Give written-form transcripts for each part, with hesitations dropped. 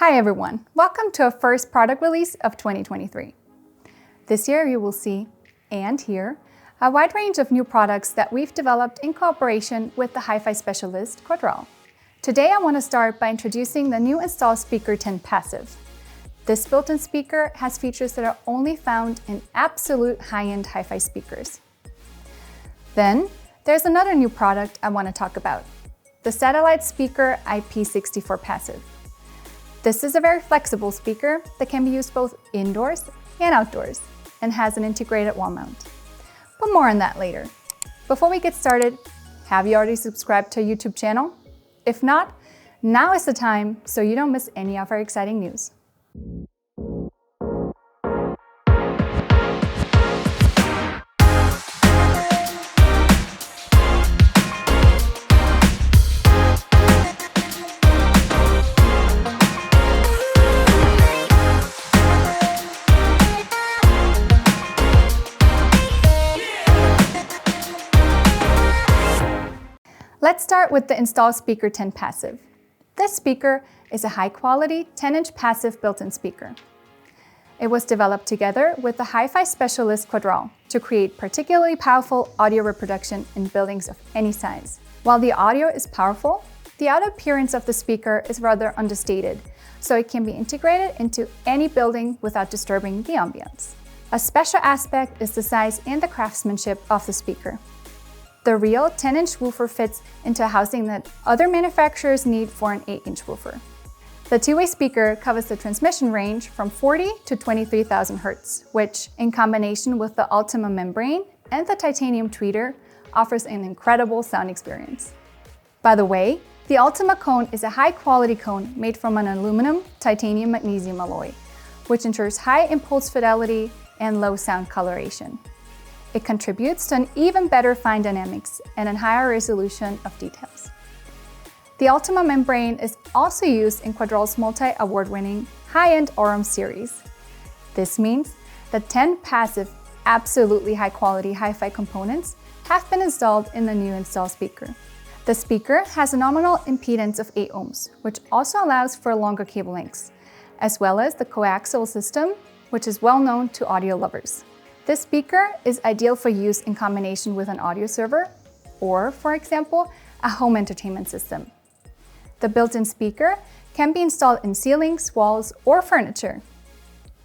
Hi everyone, welcome to our first product release of 2023. This year you will see and hear a wide range of new products that we've developed in cooperation with the hi-fi specialist Quadral. Today I want to start by introducing the new Satellite Speaker IP64 Passive. This built-in speaker has features that are only found in absolute high-end hi-fi speakers. Then there's another new product I want to talk about, the Satellite Speaker IP64 Passive. This is a very flexible speaker that can be used both indoors and outdoors and has an integrated wall mount. But more on that later. Before we get started, have you already subscribed to our YouTube channel? If not, now is the time so you don't miss any of our exciting news. Let's start with the Satellite Speaker IP64 Passive. This speaker is a high-quality 10-inch passive built-in speaker. It was developed together with the hi-fi specialist Quadral to create particularly powerful audio reproduction in buildings of any size. While the audio is powerful, the outer appearance of the speaker is rather understated, so it can be integrated into any building without disturbing the ambience. A special aspect is the size and the craftsmanship of the speaker. The real 10-inch woofer fits into a housing that other manufacturers need for an 8-inch woofer. The two-way speaker covers the transmission range from 40 to 23,000 Hz, which, in combination with the Ultima membrane and the titanium tweeter, offers an incredible sound experience. By the way, the Ultima cone is a high-quality cone made from an aluminum titanium magnesium alloy, which ensures high impulse fidelity and low sound coloration. It contributes to an even better fine dynamics and a higher resolution of details. The Ultima membrane is also used in Quadral's multi-award-winning high-end Aurum series. This means that 10 passive, absolutely high-quality hi-fi components have been installed in the new install speaker. The speaker has a nominal impedance of 8 ohms, which also allows for longer cable lengths, as well as the coaxial system, which is well known to audio lovers. This speaker is ideal for use in combination with an audio server or, for example, a home entertainment system. The built-in speaker can be installed in ceilings, walls, or furniture.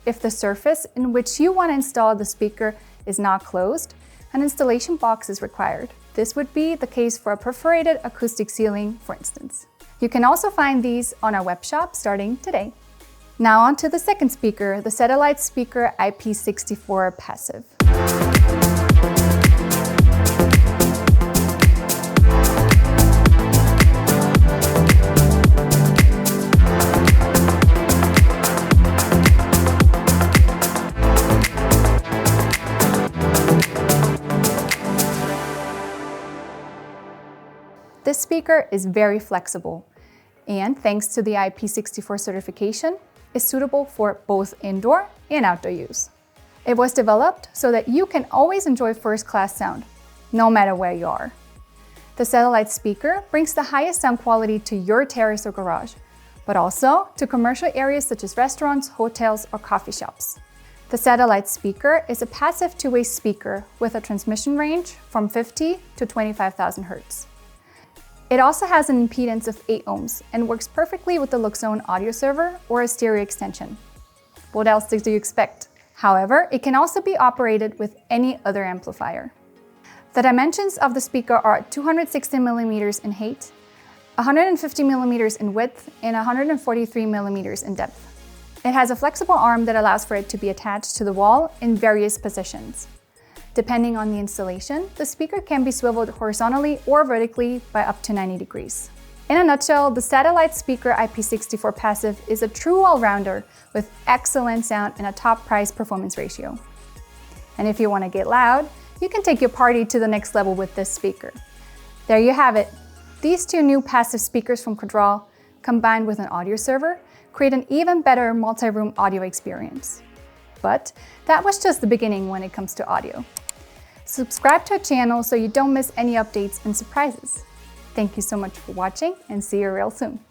If the surface in which you want to install the speaker is not closed, an installation box is required. This would be the case for a perforated acoustic ceiling, for instance. You can also find these on our web shop starting today. Now on to the second speaker, the Satellite Speaker IP64 Passive. This speaker is very flexible and, thanks to the IP64 certification, is suitable for both indoor and outdoor use. It was developed so that you can always enjoy first-class sound, no matter where you are. The Satellite speaker brings the highest sound quality to your terrace or garage, but also to commercial areas such as restaurants, hotels, or coffee shops. The Satellite speaker is a passive two-way speaker with a transmission range from 50 to 25,000 Hz. It also has an impedance of 8 ohms and works perfectly with the Loxone audio server or a stereo extension. What else do you expect? However, it can also be operated with any other amplifier. The dimensions of the speaker are 260 mm in height, 150 mm in width, and 143 mm in depth. It has a flexible arm that allows for it to be attached to the wall in various positions. Depending on the installation, the speaker can be swiveled horizontally or vertically by up to 90 degrees. In a nutshell, the Satellite Speaker IP64 Passive is a true all-rounder with excellent sound and a top price performance ratio. And if you want to get loud, you can take your party to the next level with this speaker. There you have it. These two new passive speakers from Quadral, combined with an audio server, create an even better multi-room audio experience. But that was just the beginning when it comes to audio. Subscribe to our channel so you don't miss any updates and surprises. Thank you so much for watching and see you real soon.